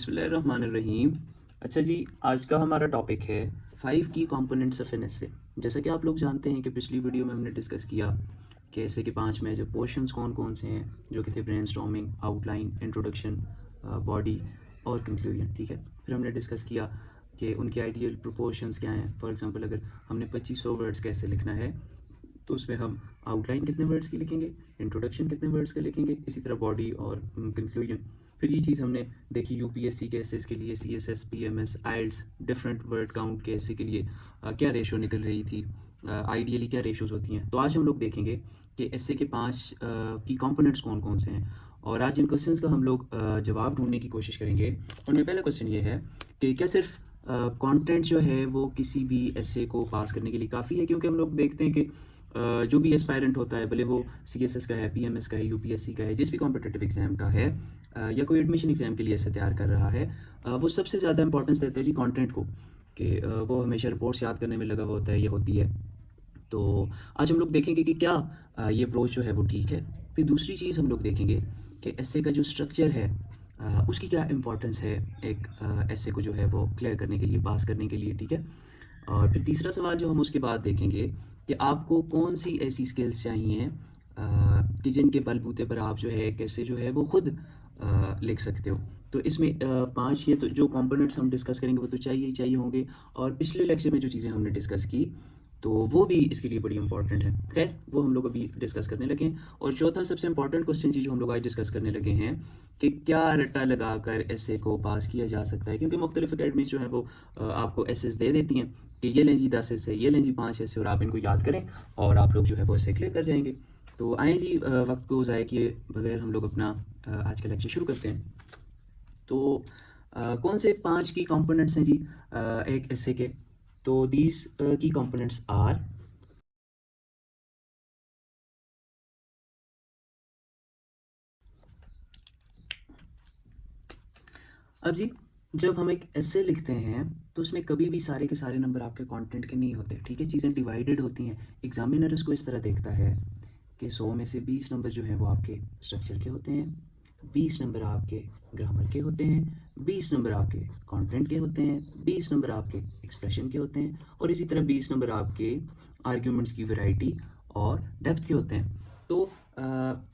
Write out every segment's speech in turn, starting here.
बिस्मिल्लाहिर्रहमानिर्रहीम। अच्छा जी, आज का हमारा टॉपिक है 5 की कंपोनेंट्स ऑफ एन एसे। जैसा कि आप लोग जानते हैं कि पिछली वीडियो में हमने डिस्कस किया कि एसे के 5 मेजर पोर्शंस कौन कौन से हैं, जो कि थे ब्रेनस्टॉर्मिंग, आउटलाइन, इंट्रोडक्शन, बॉडी और कंक्लूजन। ठीक है, फिर हमने डिस्कस किया कि उनके आइडियल प्रोपोर्शंस क्या हैं। फॉर एग्जांपल, अगर हमने 2500 वर्ड्स कैसे लिखना है तो उसमें हम आउटलाइन कितने वर्ड्स की लिखेंगे, इंट्रोडक्शन कितने वर्ड्स का लिखेंगे, इसी तरह बॉडी और कंक्लूजन। फिर ये चीज़ हमने देखी यूपीएससी के एसेस के लिए, सीएसएस, पीएमएस, आइल्स, डिफरेंट वर्ड काउंट के एसे के लिए क्या रेशो निकल रही थी, आइडियली क्या रेशोज होती हैं। तो आज हम लोग देखेंगे कि एसे के 5 की कंपोनेंट्स कौन कौन से हैं, और आज इन क्वेश्चंस का हम लोग जवाब ढूंढने की कोशिश करेंगे। और मेरा पहला क्वेश्चन ये है कि क्या सिर्फ कंटेंट जो है वो किसी भी एसे को पास करने के लिए काफ़ी है, क्योंकि हम लोग देखते हैं कि जो भी एस्पायरेंट होता है, भले वो सीएसएस का है, पीएमएस का है, यूपीएससी का है, जिस भी कॉम्पिटिटिव एग्जाम का है, या कोई एडमिशन एग्जाम के लिए ऐसे तैयार कर रहा है, वो सबसे ज़्यादा इंपॉर्टेंस देते हैं जी कंटेंट को, कि वो हमेशा रिपोर्ट्स याद करने में लगा हुआ होता है, ये होती है। तो आज हम लोग देखेंगे कि क्या ये अप्रोच जो है वो ठीक है। फिर दूसरी चीज़ हम लोग देखेंगे कि एसे का जो स्ट्रक्चर है उसकी क्या इंपॉर्टेंस है एक एसे को जो है वो क्लियर करने के लिए, पास करने के लिए। ठीक है, और फिर तीसरा सवाल जो हम उसके बाद देखेंगे कि आपको कौन सी ऐसी स्किल्स चाहिए कि जिनके बलबूते पर आप जो है कैसे जो है वो खुद लिख सकते हो। तो इसमें 5 ये तो जो कंपोनेंट्स हम डिस्कस करेंगे वो तो चाहिए ही चाहिए होंगे, और पिछले लेक्चर में जो चीज़ें हमने डिस्कस की तो वो भी इसके लिए बड़ी इंपॉर्टेंट है। खैर, वो हम लोग अभी डिस्कस करने लगे हैं। और चौथा सबसे इंपॉर्टेंट क्वेश्चन जी जो हम लोग आज डिस्कस करने लगे हैं कि क्या रट्टा लगाकर एसे को पास किया जा सकता है, क्योंकि मुख्तलिफ अकेडमीज जो है वो आपको एसेस दे देती हैं कि ये लें जी 10 ऐसे, ये लें जी 5 ऐसे, और आप इनको याद करें और आप लोग जो है वो ऐसे क्लियर कर जाएंगे। तो आए जी, वक्त को ज़ाया किए बगैर हम लोग अपना आज का लेक्चर शुरू करते हैं। तो कौन से 5 की कंपोनेंट्स हैं जी एक एसे के? तो दीज की कंपोनेंट्स आर अब जी, जब हम एक एसे लिखते हैं तो उसमें कभी भी सारे के सारे नंबर आपके कंटेंट के नहीं होते। ठीक है, चीज़ें डिवाइडेड होती हैं। एग्जामिनर इसको इस तरह देखता है कि 100 में से 20 नंबर जो है वो आपके स्ट्रक्चर के होते हैं, 20 नंबर आपके ग्रामर के होते हैं, 20 नंबर आपके कंटेंट के होते हैं, 20 नंबर आपके एक्सप्रेशन के होते हैं, और इसी तरह 20 नंबर आपके आर्ग्यूमेंट्स की वैरायटी और डेप्थ के होते हैं। तो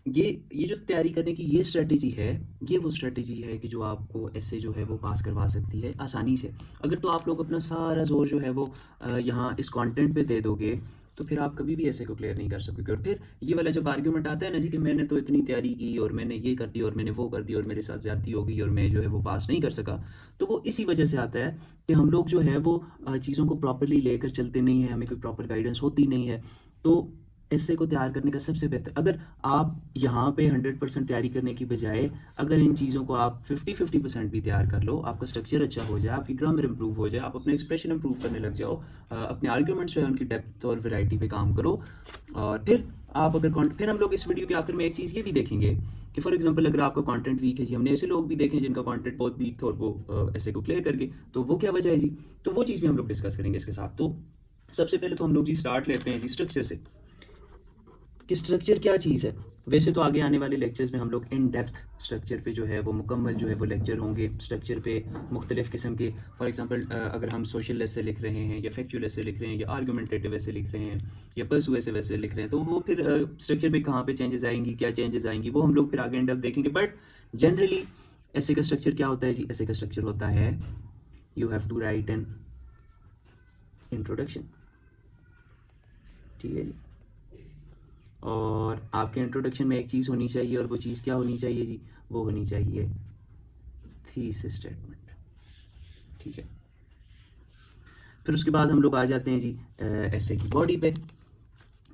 ये जो तैयारी करने की ये स्ट्रेटेजी है, ये वो स्ट्रेटेजी है कि जो आपको ऐसे जो है वो पास करवा सकती है आसानी से। अगर तो आप लोग अपना सारा जोर जो है वो यहाँ इस कंटेंट पे दे दोगे तो फिर आप कभी भी ऐसे को क्लियर नहीं कर सकोगे। और फिर ये वाला जब आर्ग्यूमेंट आता है ना जी कि मैंने तो इतनी तैयारी की और मैंने ये कर दी और मैंने वो कर दी और मेरे साथ ज्यादती हो गई और मैं जो है वो पास नहीं कर सका, तो वो इसी वजह से आता है कि हम लोग जो है वो चीज़ों को प्रॉपरली लेकर चलते नहीं है, हमें कोई प्रॉपर गाइडेंस होती नहीं है। तो ऐसे को तैयार करने का सबसे बेहतर, अगर आप यहाँ पे 100% तैयारी करने की बजाय अगर इन चीज़ों को आप 50% भी तैयार कर लो, आपका स्ट्रक्चर अच्छा हो जाए, आपकी ग्रामर इंप्रूव हो जाए, आप अपने एक्सप्रेशन इंप्रूव करने लग जाओ, अपने आर्ग्यूमेंट्स जो है उनकी डेप्थ और वैरायटी पे काम करो, और फिर आप अगर फिर हम लोग इस वीडियो के आखिर में एक चीज़ ये भी देखेंगे कि फॉर एग्जांपल अगर आपका कंटेंट वीक है जी, हमने ऐसे लोग भी देखे जिनका कंटेंट बहुत वीक था और वो ऐसे को क्लियर कर गए, तो वो क्या वजह है जी, तो वो चीज़ भी हम लोग डिस्कस करेंगे इसके साथ। तो सबसे पहले तो हम लोग जी स्टार्ट लेते हैं जी स्ट्रक्चर से कि स्ट्रक्चर क्या चीज़ है। वैसे तो आगे आने वाले लेक्चर्स में हम लोग इन डेप्थ स्ट्रक्चर पे जो है वो मुकम्मल जो है वो लेक्चर होंगे। स्ट्रक्चर पे मुख्तलिफ किस्म के, फॉर एग्जांपल अगर हम सोशल ऐसे लिख रहे हैं या फैक्चुअल ऐसे लिख रहे हैं या आर्गूमेंटेटिव ऐसे लिख रहे हैं या पर्सुएसिव वैसे लिख रहे हैं, तो वो फिर स्ट्रक्चर में कहाँ पे चेंजेस आएंगी, क्या चेंजेस आएंगी, वो हम लोग फिर आगे इन डेप्थ देखेंगे। बट जनरली ऐसे का स्ट्रक्चर क्या होता है जी? ऐसे का स्ट्रक्चर होता है you have to write an introduction. ठीक है जी, और आपके इंट्रोडक्शन में एक चीज़ होनी चाहिए, और वो चीज़ क्या होनी चाहिए जी? वो होनी चाहिए थीसिस स्टेटमेंट। ठीक है, फिर उसके बाद हम लोग आ जाते हैं जी ऐसे की बॉडी पे।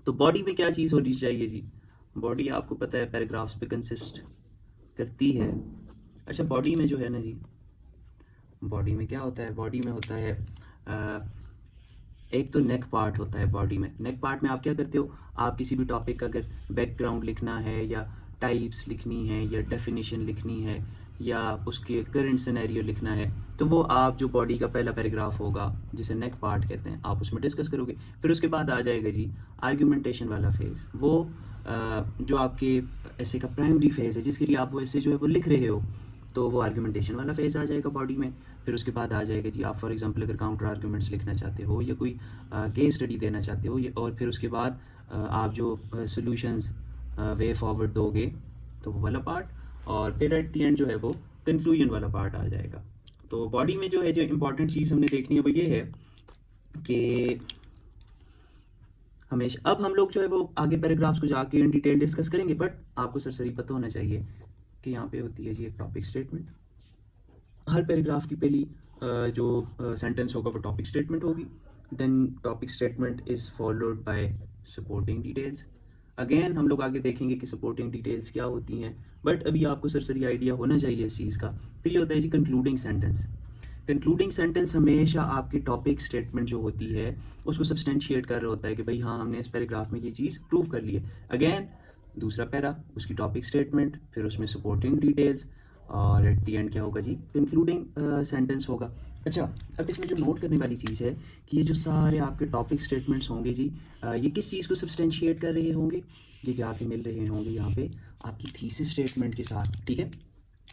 तो बॉडी में क्या चीज़ होनी चाहिए जी? बॉडी आपको पता है पैराग्राफ्स पे कंसिस्ट करती है। अच्छा, बॉडी में जो है ना जी, बॉडी में क्या होता है? बॉडी में होता है एक तो नेक पार्ट होता है। बॉडी में नेक पार्ट में आप क्या करते हो? आप किसी भी टॉपिक का अगर बैकग्राउंड लिखना है या टाइप्स लिखनी है या डेफिनेशन लिखनी है या उसके करंट सिनेरियो लिखना है, तो वो आप जो बॉडी का पहला पैराग्राफ होगा जिसे नेक पार्ट कहते हैं, आप उसमें डिस्कस करोगे। फिर उसके बाद आ जाएगा जी आर्ग्यूमेंटेशन वाला फेज, वो जो आपके ऐसे का प्राइमरी फेज है जिसके लिए आप वो ऐसे जो है वो लिख रहे हो। तो वो आर्गुमेंटेशन वाला फेज आ जाएगा बॉडी में। फिर उसके बाद आ जाएगा जी, आप फॉर एग्जांपल अगर काउंटर आर्गुमेंट्स लिखना चाहते हो या कोई केस स्टडी देना चाहते हो, और फिर उसके बाद आप जो सॉल्यूशंस वे फॉरवर्ड दोगे, तो वो वाला पार्ट, और फिर एट द एंड जो है वो कंक्लूजन वाला पार्ट आ जाएगा। तो बॉडी में जो है जो इम्पॉर्टेंट चीज़ हमने देखनी है वो ये है कि हमेशा, अब हम लोग जो है वो आगे पैराग्राफ्स को जाके इन डिटेल डिस्कस करेंगे, बट आपको सरसरी पता होना चाहिए कि यहाँ पे होती है जी एक टॉपिक स्टेटमेंट। हर पैराग्राफ की पहली जो सेंटेंस होगा वो टॉपिक स्टेटमेंट होगी। Then topic statement is followed by supporting details. Again हम लोग आगे देखेंगे कि सपोर्टिंग डिटेल्स क्या होती हैं, बट अभी आपको सरसरी आइडिया होना चाहिए इस चीज़ का। फिर ये होता है जी कंक्लूडिंग सेंटेंस। कंक्लूडिंग सेंटेंस हमेशा आपकी टॉपिक स्टेटमेंट जो होती है उसको सब्सटेंशिएट कर रहा होता है कि भाई हाँ, हमने इस पैराग्राफ में ये चीज़ प्रूव कर ली है। अगेन दूसरा पैरा उसकी टॉपिक स्टेटमेंट, फिर उसमें सपोर्टिंग डिटेल्स, और एट द एंड क्या होगा जी, कंक्लूडिंग सेंटेंस होगा। अच्छा, अब इसमें जो नोट करने वाली चीज़ है कि ये जो सारे आपके टॉपिक स्टेटमेंट्स होंगे जी, ये किस चीज़ को सब्सटेंशिएट कर रहे होंगे, ये जाके मिल रहे होंगे यहाँ पे आपकी थीसिस स्टेटमेंट के साथ, ठीक है।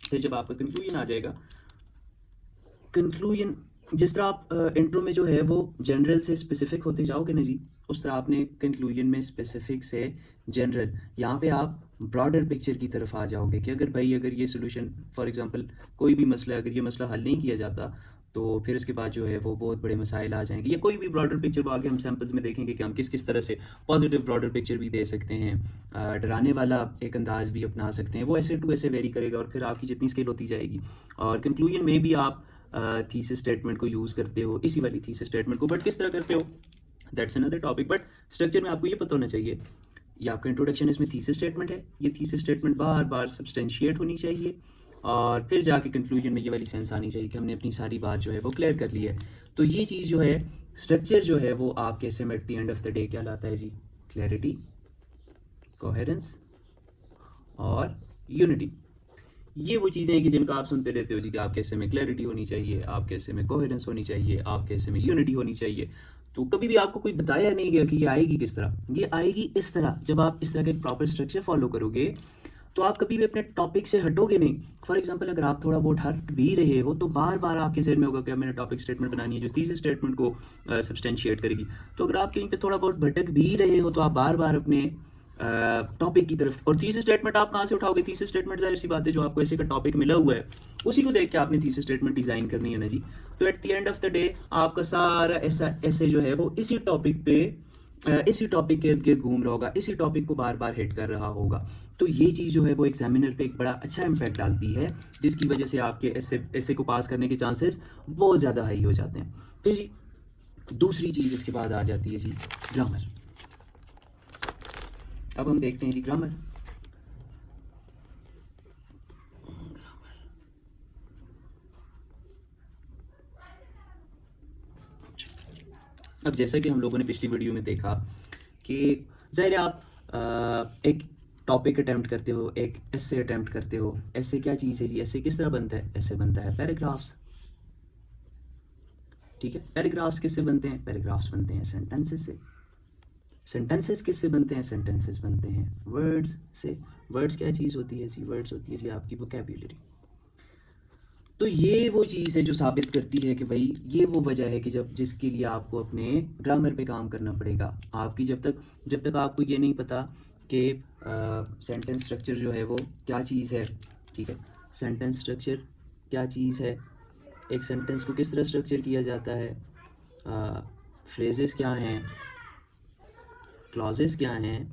फिर जब आपका कंक्लूजन आ जाएगा, कंक्लूजन जिस तरह आप इंट्रो में जो है वो जनरल से स्पेसिफिक होते जाओगे ना जी, उस तरह आपने कंक्लूजन में स्पेसिफिक से जनरल, यहाँ पे आप ब्रॉडर पिक्चर की तरफ आ जाओगे कि अगर भाई अगर ये सोल्यूशन फॉर एग्जांपल कोई भी मसला, अगर ये मसला हल नहीं किया जाता तो फिर इसके बाद जो है वो बहुत बड़े मसाइल आ जाएंगे, या कोई भी ब्रॉडर पिक्चर को आगे हम सैम्पल्स में देखेंगे कि हम किस किस तरह से पॉजिटिव ब्रॉडर पिक्चर भी दे सकते हैं, डराने वाला एक अंदाज भी अपना सकते हैं। वो ऐसे टू ऐसे वेरी करेगा और फिर आपकी जितनी स्किल होती जाएगी। और कंक्लूजन में भी आप थीसिस स्टेटमेंट को यूज़ करते हो, इसी वाली थीसिस स्टेटमेंट को, बट किस तरह करते हो that's another topic. But structure में आपको ये पता होना चाहिए, ये आपका इंट्रोडक्शन है, इसमें थीसिस स्टेटमेंट है, ये थीसिस स्टेटमेंट बार बार सब्सटेंशिएट होनी चाहिए, और फिर जाके कंक्लूजन में ये वाली सेंस आनी चाहिए कि हमने अपनी सारी बात जो है वो क्लियर कर ली है। तो ये चीज़ जो है स्ट्रक्चर जो है वो आपके एसे में eight the end of the day क्या लाता है जी, क्लैरिटी, कोहेरेंस और यूनिटी। ये वो चीज़ें हैं कि जिनका आप सुनते रहते हो जी कि आपके ऐसे में क्लैरिटी होनी चाहिए, आपके ऐसे में कोहेरेंस होनी चाहिए, आपके ऐसे में यूनिटी होनी चाहिए। तो कभी भी आपको कोई बताया नहीं गया कि ये आएगी किस तरह, ये आएगी इस तरह। जब आप इस तरह का एक प्रॉपर स्ट्रक्चर फॉलो करोगे तो आप कभी भी अपने टॉपिक से हटोगे नहीं। फॉर एग्जांपल अगर आप थोड़ा बहुत हट भी रहे हो तो बार बार आपके जहन में होगा कि मैंने टॉपिक स्टेटमेंट बनानी है जो तीसरे स्टेटमेंट को सब्सटेंशिएट करेगी। तो अगर आप कहीं पे थोड़ा बहुत भटक भी रहे हो तो आप बार बार अपने टॉपिक की तरफ, और तीसरी स्टेटमेंट आप कहाँ से उठाओगे, तीसरी स्टेटमेंट जाहिर सी बात है जो आपको ऐसे का टॉपिक मिला हुआ है उसी को देख के आपने तीसरी स्टेटमेंट डिजाइन करनी है ना जी। तो eight the end of the day आपका सारा ऐसे जो है वो इसी टॉपिक पे इसी टॉपिक के इर्द गिर्द घूम रहा होगा, इसी टॉपिक को बार बार हिट कर रहा होगा। तो ये चीज़ जो है वो एग्जामिनर पे एक बड़ा अच्छा इम्पैक्ट डालती है, जिसकी वजह से आपके ऐसे को पास करने के चांसेस बहुत ज़्यादा हाई हो जाते हैं। फिर जी दूसरी चीज़ इसके बाद आ जाती है जी ग्रामर। अब हम देखते हैं जी ग्रामर। अब जैसा कि हम लोगों ने पिछली वीडियो में देखा कि ज़ाहिर है आप एक टॉपिक अटैम्प्ट करते हो, एक एसे अटैम्प्ट करते हो। एसे क्या चीज़ है जी, एसे किस तरह बनता है, एसे बनता है पैराग्राफ्स, ठीक है। पैराग्राफ्स किससे बनते हैं, पैराग्राफ्स बनते हैं सेंटेंसेस से। सेंटेंसेस किससे बनते हैं, सेंटेंसेस बनते हैं वर्ड्स से। वर्ड्स क्या चीज़ होती है जी, वर्ड्स होती है जी आपकी वोकैब्युलरी। तो ये वो चीज़ है जो साबित करती है कि भाई ये वो वजह है कि जिसके लिए आपको अपने ग्रामर पे काम करना पड़ेगा। आपकी जब तक आपको ये नहीं पता कि सेंटेंस स्ट्रक्चर जो है वो क्या चीज़ है, ठीक है, सेंटेंस स्ट्रक्चर क्या चीज़ है, एक सेंटेंस को किस तरह स्ट्रक्चर किया जाता है, फ्रेजेस क्या हैं, क्लॉजेस क्या हैं,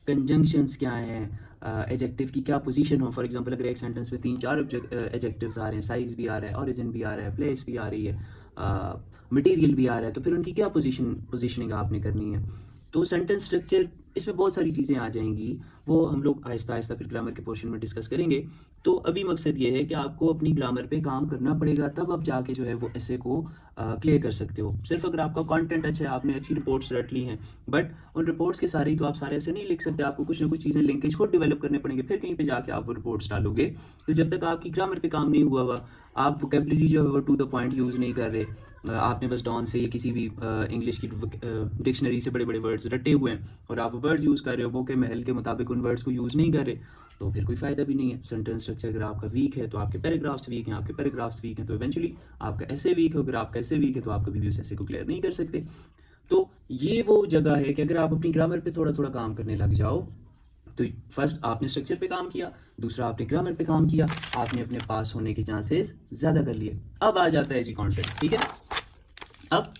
कंजंक्शंस क्या हैं, एडजेक्टिव की क्या पोजीशन हो। फॉर एग्जांपल अगर एक सेंटेंस में 3-4 एडजेक्टिव्स आ रहे हैं, साइज भी आ रहा है, ओरिजिन भी आ रहा है, प्लेस भी आ रही है, मटेरियल भी आ रहा है, तो फिर उनकी क्या पोजीशनिंग आपने करनी है। तो सेंटेंस स्ट्रक्चर इसमें बहुत सारी चीज़ें आ जाएंगी, वो हम लोग आहिस्ता आहिस्ता फिर ग्रामर के पोर्शन में डिस्कस करेंगे। तो अभी मकसद ये है कि आपको अपनी ग्रामर पे काम करना पड़ेगा, तब आप जाके जो है वो ऐसे को क्लियर कर सकते हो। सिर्फ अगर आपका कंटेंट अच्छा है, आपने अच्छी रिपोर्ट्स रट ली हैं, बट उन रिपोर्ट्स के सारे ही तो आप सारे ऐसे नहीं लिख सकते, आपको कुछ ना कुछ चीज़ें लिंकेज खुद डेवलप करने पड़ेंगे, फिर कहीं पे जाके आप वो रिपोर्ट्स डालोगे। तो जब तक आपकी ग्रामर पे काम नहीं हुआ आप वोकैबुलरी जो है वो टू द पॉइंट यूज़ नहीं कर रहे, आपने बस डॉन से या किसी भी इंग्लिश की डिक्शनरी से बड़े बड़े वर्ड्स रटे हुए हैं और आप वर्ड्स यूज़ कर रहे हो, वो के महल के मुताबिक उन वर्ड्स को यूज़ नहीं कर रहे, तो फिर कोई फ़ायदा भी नहीं है। सेंटेंस स्ट्रक्चर अगर आपका वीक है तो आपके पैराग्राफ्स वीक हैं, आपके पैराग्राफ्स वीक हैं तो इवेंचुअली आपका ऐसे वीक है, अगर आपका ऐसे वीक है तो आप कभी भी उस ऐसे को क्लियर नहीं कर सकते। तो ये वो जगह है कि अगर आप अपनी ग्रामर पे थोड़ा थोड़ा काम करने लग जाओ, तो फर्स्ट आपने स्ट्रक्चर पे काम किया, दूसरा आपने ग्रामर पे काम किया, आपने अपने पास होने के चांसेस ज़्यादा कर लिए। अब आ जाता है जी कंटेंट, ठीक है। अब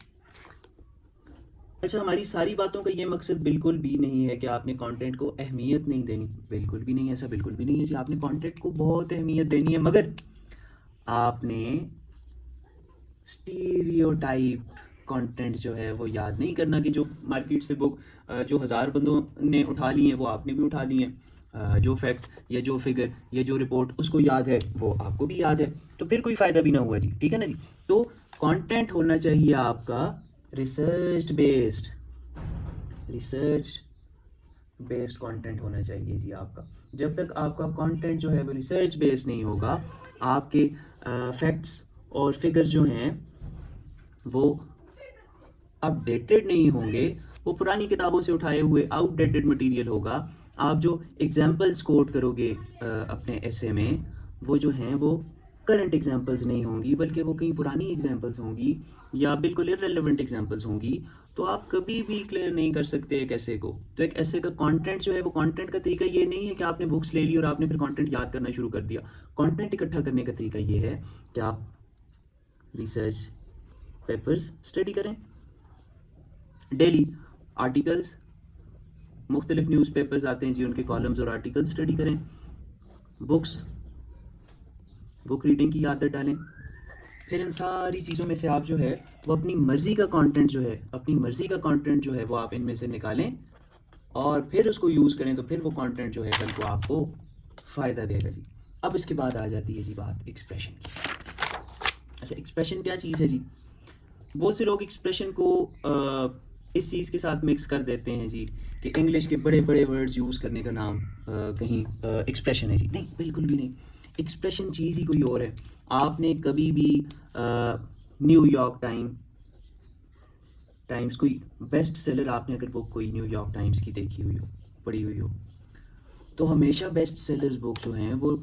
अच्छा, हमारी सारी बातों का ये मकसद बिल्कुल भी नहीं है कि आपने कंटेंट को अहमियत नहीं देनी, बिल्कुल भी नहीं, ऐसा बिल्कुल भी नहीं है जी। आपने कंटेंट को बहुत अहमियत देनी है, मगर आपने स्टीरियोटाइप कंटेंट जो है वो याद नहीं करना कि जो मार्केट से बुक जो 1000 बंदों ने उठा ली है वो आपने भी उठा ली है। जो फैक्ट या जो फिगर या जो रिपोर्ट उसको याद है वो आपको भी याद है, तो फिर कोई फ़ायदा भी ना हुआ जी, ठीक है ना जी। तो कंटेंट होना चाहिए आपका research based, research based content होना चाहिए जी आपका। जब तक आपका कंटेंट जो है वो रिसर्च बेस्ड नहीं होगा, आपके फैक्ट्स और फिगर्स जो हैं वो अपडेटेड नहीं होंगे, वो पुरानी किताबों से उठाए हुए आउटडेटेड मटेरियल होगा। आप जो एग्जाम्पल्स कोट करोगे अपने एसे में, वो जो हैं वो करंट एग्जाम्पल्स नहीं होंगी, बल्कि वो कहीं पुरानी एग्जाम्पल्स होंगी या बिल्कुल इररेलेवेंट एग्जाम्पल्स होंगी। तो आप कभी भी क्लियर नहीं कर सकते एक ऐसे को। तो एक ऐसे का कंटेंट जो है वो, कंटेंट का तरीका ये नहीं है कि आपने बुक्स ले ली और आपने फिर कंटेंट याद करना शुरू कर दिया। कंटेंट इकट्ठा करने का तरीका ये है कि आप रिसर्च पेपर्स स्टडी करें, डेली आर्टिकल्स, मुख्तलिफ न्यूज़पेपर्स आते हैं जी, उनके कॉलम्स और आर्टिकल्स स्टडी करें, बुक रीडिंग की आदत डालें। फिर इन सारी चीज़ों में से आप जो है वो अपनी मर्ज़ी का कंटेंट जो है, अपनी मर्ज़ी का कंटेंट जो है वो आप इनमें से निकालें और फिर उसको यूज़ करें, तो फिर वो कंटेंट जो है कल को आपको फ़ायदा देगा जी। अब इसके बाद आ जाती है जी बात एक्सप्रेशन की। अच्छा, एक्सप्रेशन क्या चीज़ है जी? बहुत से लोग एक्सप्रेशन को इस चीज़ के साथ मिक्स कर देते हैं जी कि इंग्लिश के बड़े बड़े वर्ड्स यूज़ करने का नाम कहीं एक्सप्रेशन है जी। नहीं, बिल्कुल भी नहीं। एक्सप्रेशन चीज़ ही कोई और है। आपने कभी भी न्यूयॉर्क टाइम्स कोई बेस्ट सेलर, आपने अगर बुक कोई न्यूयॉर्क टाइम्स की देखी हुई हो, पढ़ी हुई हो, तो हमेशा बेस्ट सेलर्स बुक जो हैं वो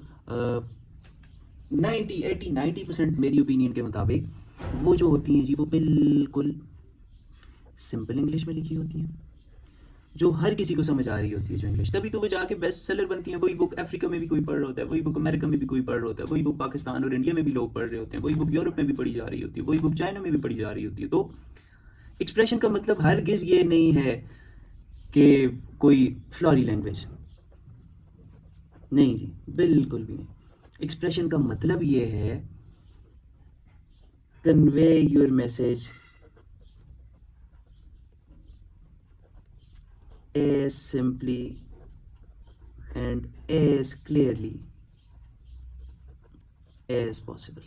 90% मेरी ओपिनियन के मुताबिक वो जो होती हैं जी वो बिल्कुल सिंपल इंग्लिश में लिखी होती हैं, जो हर किसी को समझ आ रही होती है जो इंग्लिश। तभी तो वो जाके बेस्ट सेलर बनती हैं। वही बुक अफ्रीका में भी कोई पढ़ रहा होता है, वही बुक अमेरिका में भी कोई पढ़ रहा होता है, वही बुक पाकिस्तान और इंडिया में भी लोग पढ़ रहे होते हैं, वही बुक यूरोप में भी पढ़ी जा रही होती है, वही बुक चाइना में भी पढ़ी जा रही होती है। तो एक्सप्रेशन का मतलब हरगिज़ ये नहीं है कि कोई फ्लॉरी लैंग्वेज, नहीं जी, बिल्कुल भी नहीं। एक्सप्रेशन का मतलब ये है convey your message as simply and as clearly as possible।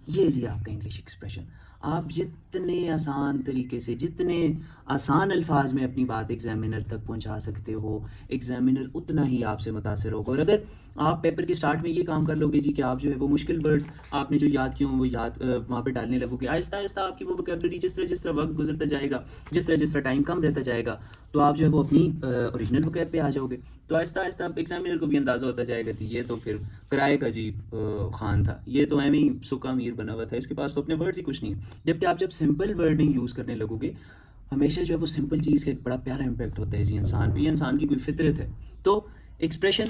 ये जी आपका इंग्लिश एक्सप्रेशन। आप जितने आसान तरीके से, जितने आसान अल्फाज में अपनी बात एग्जामिनर तक पहुंचा सकते हो, एग्जामिनर उतना ही आपसे मुतासर होगा। और अगर आप पेपर के स्टार्ट में ये काम कर लोगे जी कि आप जो है वो मुश्किल वर्ड्स आपने जो याद किए हों वो याद वहाँ पे डालने लगोगे, आहिस्ता आहिस्ता आपकी वो वोकैबुलरी जिस तरह वक्त गुजरता जाएगा, जिस तरह टाइम कम रहता जाएगा, तो आप जो है वो अपनी ओरिजिनल वोकैब पे आ जाओगे। तो आहिस्ता आहिस्ता आप एग्जामिनर को भी अंदाज़ा होता जाएगा कि ये तो फिर किराए का जी खान था, ये तो एम ही सुखा अमीर बना हुआ था, इसके पास तो अपने वर्ड्स ही कुछ नहीं है। जबकि आप जब सिंपल वर्डिंग यूज़ करने लगोगे, हमेशा जो है वो सिंपल चीज़ का एक बड़ा प्यारा इम्पैक्ट होता है जी इंसान पे। ये इंसान की कोई फितरत है। तो एक्सप्रेशन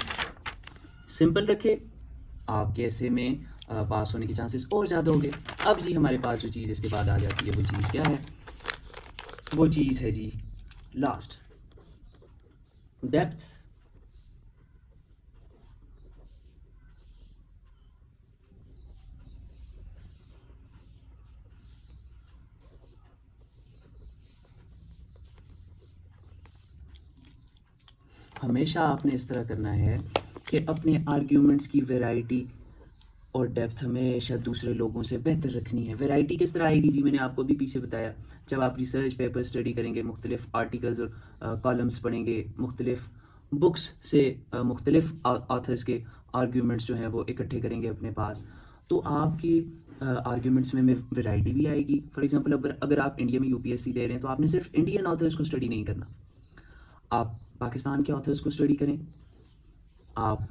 सिंपल रखे, आपके ऐसे में पास होने के चांसेस और ज़्यादा हो गए। अब जी हमारे पास जो चीज़ इसके बाद आ जाती है वो चीज़ क्या है? वो चीज़ है जी लास्ट, डेप्थ। हमेशा आपने इस तरह करना है कि अपने आर्ग्यूमेंट्स की वैरायटी और डेप्थ हमेशा दूसरे लोगों से बेहतर रखनी है। वैरायटी किस तरह आएगी जी? मैंने आपको भी पीछे बताया, जब आप रिसर्च पेपर स्टडी करेंगे, मुख्तलिफ आर्टिकल्स और कॉलम्स पढ़ेंगे, मुख्तलिफ बुक्स से मुख्तलिफ ऑथर्स के आर्ग्यूमेंट्स जो हैं वो इकट्ठे करेंगे अपने पास, तो आपकी आर्ग्यूमेंट्स में वैरायटी भी आएगी। फॉर एग्जांपल अगर आप इंडिया में यूपीएससी दे रहे हैं तो आपने सिर्फ इंडियन ऑथर्स को स्टडी नहीं करना, आप पाकिस्तान के ऑथर्स को स्टडी करें, आप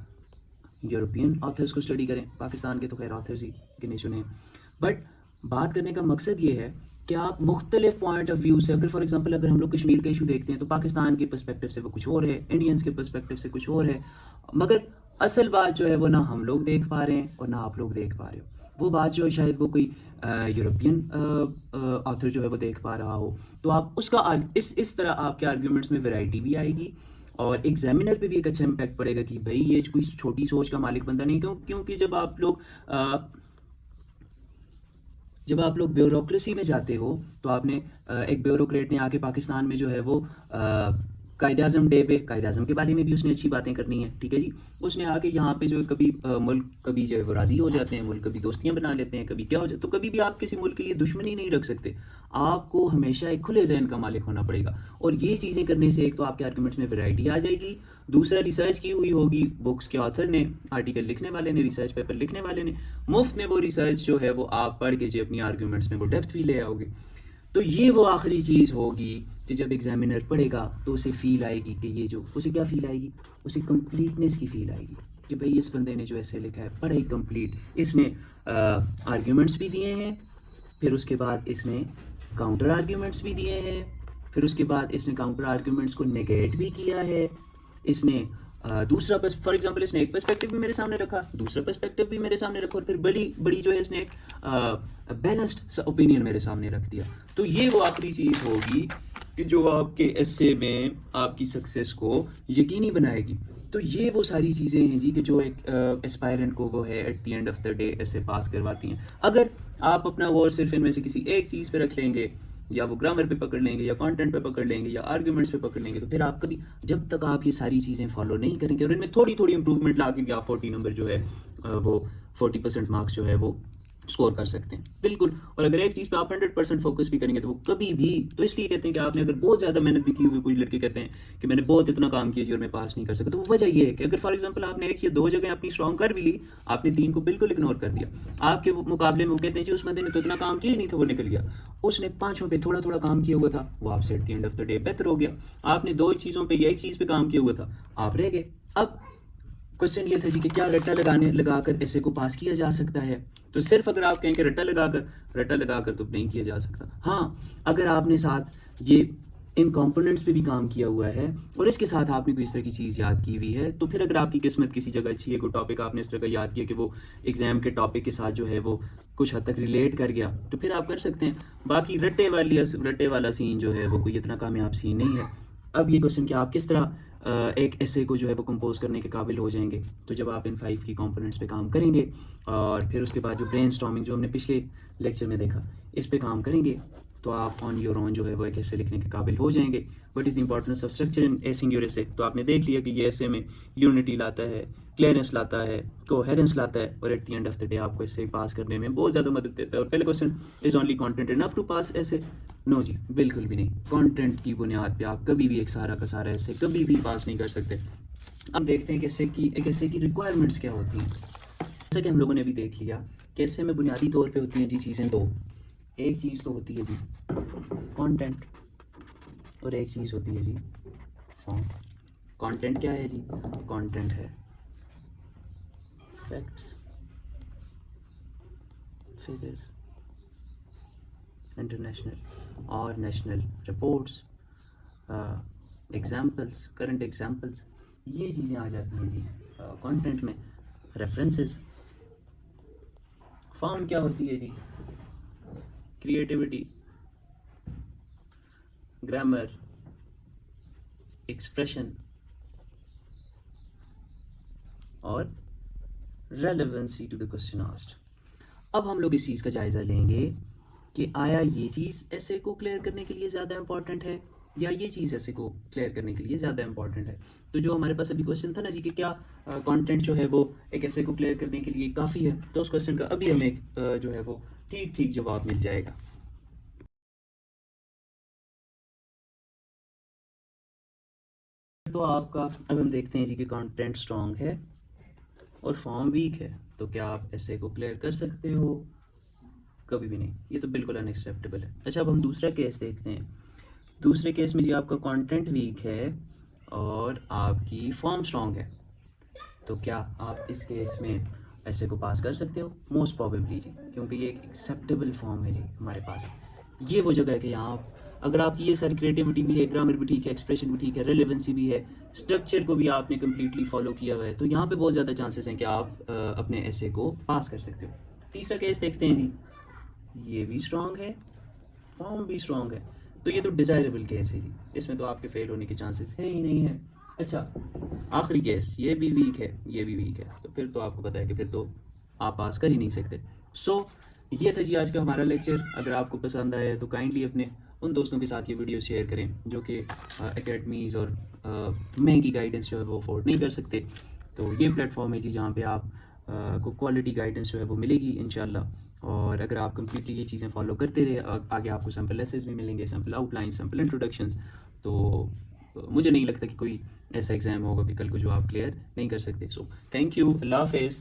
यूरोपियन ऑथर्स को स्टडी करें, पाकिस्तान के तो खैर ऑथर्स ही गिने चुने हैं। बट बात करने का मकसद ये है कि आप मुख्तलिफ पॉइंट ऑफ व्यू से, अगर फॉर एग्जांपल अगर हम लोग कश्मीर का इशू देखते हैं तो पाकिस्तान के पर्सपेक्टिव से वो कुछ और है, इंडियंस के पर्सपेक्टिव से कुछ और है, मगर असल बात जो है वो ना हम लोग देख पा रहे हैं और ना आप लोग देख पा रहे हो। वो बात जो है शायद वो कोई यूरोपियन ऑथर जो है वो देख पा रहा हो, तो आप उसका इस तरह आपके आर्ग्यूमेंट्स में वैरायटी भी आएगी और एग्जामिनर पे भी एक अच्छा इम्पैक्ट पड़ेगा कि भाई ये कोई छोटी सोच का मालिक बंदा नहीं, क्योंकि जब आप लोग ब्यूरोक्रेसी में जाते हो तो आपने एक ब्यूरोक्रेट ने आके पाकिस्तान में जो है वो कायदे आज़म डे पे कायदे आज़म के बारे में भी उसने अच्छी बातें करनी है, ठीक है जी। उसने आके यहाँ पे जो है कभी मुल्क कभी जो है वो राज़ी हो जाते हैं, मुल्क कभी दोस्तियाँ बना लेते हैं, कभी क्या हो जाता है, तो कभी भी आप किसी मुल्क के लिए दुश्मनी नहीं रख सकते। आपको हमेशा एक खुले जहन का मालिक होना पड़ेगा और ये चीज़ें करने से एक तो आपके आर्गूमेंट्स में वैरायटी आ जाएगी, दूसरा रिसर्च की हुई होगी, बुक्स के ऑथर ने, आर्टिकल लिखने वाले ने, रिसर्च पेपर लिखने वाले ने, मुफ्त में वो रिसर्च जो है वो आप पढ़ के जो अपनी आर्ग्यूमेंट्स में वो डेप्थ भी ले आओगे। तो ये वो आखिरी चीज़ होगी कि जब एग्जामिनर पढ़ेगा तो उसे फील आएगी कि ये जो उसे क्या फील आएगी, उसे कंप्लीटनेस की फील आएगी कि भाई इस बंदे ने जो ऐसे लिखा है बड़ा ही कंप्लीट, इसने आर्ग्यूमेंट्स भी दिए हैं, फिर उसके बाद इसने काउंटर आर्ग्यूमेंट्स भी दिए हैं, फिर उसके बाद इसने काउंटर आर्ग्यूमेंट्स को नेगेट भी किया है, इसने दूसरा फॉर एग्जांपल इसने एक पर्सपेक्टिव भी मेरे सामने रखा, दूसरा पर्सपेक्टिव भी मेरे सामने रखा और फिर बड़ी बड़ी जो है इसने एक बैलेंस्ड ओपिनियन मेरे सामने रख दिया। तो ये वो आखिरी चीज़ होगी कि जो आपके एस्से में आपकी सक्सेस को यकीनी बनाएगी। तो ये वो सारी चीज़ें हैं जी कि जो एक एस्पायरेंट को वो है at the end of the day essay pass करवाती हैं। अगर आप अपना वो सिर्फ इनमें से किसी एक चीज़ पे रख लेंगे, या वो ग्रामर पे पकड़ लेंगे, या कंटेंट पे पकड़ लेंगे, या आर्ग्यूमेंट्स पे पकड़ लेंगे, तो फिर आप कभी, जब तक आप ये सारी चीज़ें फॉलो नहीं करेंगे और इनमें थोड़ी थोड़ी इंप्रूवमेंट ला के आप 40 नंबर जो है वो 40% मार्क्स जो है वो स्कोर कर सकते हैं, बिल्कुल। और अगर एक चीज़ पे आप 100% फोकस भी करेंगे तो वो कभी भी, तो इसलिए कहते हैं कि आपने अगर बहुत ज़्यादा मेहनत भी की हुई, कुछ लड़के कहते हैं कि मैंने बहुत इतना काम किया जी और मैं पास नहीं कर सका, तो वो वजह ये है कि अगर फॉर एग्जांपल आपने एक या दो जगह अपनी स्ट्रॉन्ग कर भी ली, आपने 3 को बिल्कुल इग्नोर कर दिया, आपके मुकाबले में वो कहते हैं जी उस बंदे ने तो इतना काम किया ही नहीं था, वो निकल गया, उसने 5 पे थोड़ा थोड़ा काम किया हुआ था, वो आपसे eight the end of the day बेहतर हो गया। आपने 2 चीज़ों पर या एक चीज़ पर काम किया हुआ था, आप रह गए। अब क्वेश्चन ये था जी कि क्या रट्टा लगाकर ऐसे को पास किया जा सकता है? तो सिर्फ अगर आप कहें कि रट्टा लगाकर तो नहीं किया जा सकता। हाँ, अगर आपने साथ ये इन कंपोनेंट्स पे भी काम किया हुआ है और इसके साथ आपने कोई इस तरह की चीज़ याद की हुई है, तो फिर अगर आपकी किस्मत किसी जगह अच्छी है, कोई टॉपिक आपने इस तरह का याद किया कि वो एग्जाम के टॉपिक के साथ जो है वो कुछ हद तक रिलेट कर गया, तो फिर आप कर सकते हैं। बाकी रट्टे वाला सीन जो है वो कोई इतना कामयाब सीन नहीं है। अब ये क्वेश्चन कि आप किस तरह एक ऐसे को जो है वो कंपोज करने के काबिल हो जाएंगे, तो जब आप इन 5 की कंपोनेंट्स पे काम करेंगे और फिर उसके बाद जो ब्रेनस्टॉर्मिंग जो हमने पिछले लेक्चर में देखा, इस पे काम करेंगे, तो आप ऑन योर ओन जो है वो एक ऐसे लिखने के काबिल हो जाएंगे। What is the importance of structure in essaying your essay? तो आपने देख लिया कि ये ऐसे में यूनिटी लाता है, क्लियरेंस लाता है, कोहेरेंस लाता है, और eight the end of the day आपको इससे पास करने में बहुत ज़्यादा मदद देता है। और पहले question, is only content enough to pass essay? No जी, बिल्कुल भी नहीं। कंटेंट की बुनियाद पे आप कभी भी एक सारा का सारा ऐसे कभी भी पास नहीं कर सकते। अब देखते हैं कि ऐसे की रिक्वायरमेंट्स क्या होती हैं। जैसा कि हम लोगों ने अभी देख लिया कि ऐसे में बुनियादी तौर पे होती हैं जी चीज़ें दो। एक चीज़ तो होती है जी कंटेंट और एक चीज़ होती है जी फॉर्म। कंटेंट क्या है जी? कंटेंट है फैक्ट्स, फिगर्स, इंटरनेशनल और national reports, examples, current examples, ये चीज़ें आ जाती हैं जी कंटेंट में। रेफरेंसेस। फॉर्म क्या होती है जी? क्रिएटिविटी, ग्रामर, एक्सप्रेशन और relevancy to the question asked. अब हम लोग इस चीज़ का जायज़ा लेंगे कि आया ये चीज़ ऐसे को क्लियर करने के लिए ज़्यादा इंपॉर्टेंट है या ये चीज़ ऐसे को क्लियर करने के लिए ज़्यादा इंपॉर्टेंट है। तो जो हमारे पास अभी क्वेश्चन था ना जी कि क्या कंटेंट जो है वो एक ऐसे को क्लियर करने के लिए काफ़ी है, तो उस क्वेश्चन का अभी हमें जो है वो ठीक जवाब मिल जाएगा। तो आपका अब हम देखते हैं जी कि कंटेंट स्ट्रॉन्ग है और फॉर्म वीक है, तो क्या आप ऐसे को क्लियर कर सकते हो? कभी भी नहीं, ये तो बिल्कुल अनएक्सेप्टेबल है। अच्छा, अब हम दूसरा केस देखते हैं। दूसरे केस में जी आपका कंटेंट वीक है और आपकी फॉर्म स्ट्रॉन्ग है, तो क्या आप इस केस में ऐसे को पास कर सकते हो? मोस्ट प्रोबेबली जी, क्योंकि ये एक एक्सेप्टेबल फॉर्म है जी हमारे पास। ये वो जगह है कि यहाँ आप, अगर आपकी ये सारी क्रिएटिविटी भी है, ग्रामर भी ठीक है, एक्सप्रेशन भी ठीक है, रेलेवेंसी भी है, स्ट्रक्चर को भी आपने कम्प्लीटली फॉलो किया हुआ है, तो यहाँ पे बहुत ज़्यादा चांसेस हैं कि आप अपने ऐसे को पास कर सकते हो। तीसरा केस देखते हैं जी, ये भी स्ट्रॉन्ग है, फॉर्म भी स्ट्रॉन्ग है, तो ये तो डिज़ायरेबल केस है जी, इसमें तो आपके फेल होने के चांसेस है ही नहीं है। अच्छा, आखिरी केस, ये भी वीक है, ये भी वीक है, तो फिर तो आपको पता है कि फिर तो आप पास कर ही नहीं सकते। सो ये था जी आज का हमारा लेक्चर। अगर आपको पसंद आया तो काइंडली अपने उन दोस्तों के साथ ये वीडियो शेयर करें जो कि एकेडमीज़ और महंगी गाइडेंस जो है वो अफोर्ड नहीं कर सकते। तो ये प्लेटफॉर्म है जी जहाँ पे आप को क्वालिटी गाइडेंस जो है वो मिलेगी इंशाल्लाह। और अगर आप कम्प्लीटली ये चीज़ें फॉलो करते रहे, आगे आपको सैम्पल लेसेस भी मिलेंगे, सैम्पल आउटलाइन, सैम्पल इंट्रोडक्शंस, तो मुझे नहीं लगता कि कोई ऐसा एग्ज़ाम होगा कि कल को जो आप क्लियर नहीं कर सकते। सो थैंक यू, अल्लाह हाफिज़।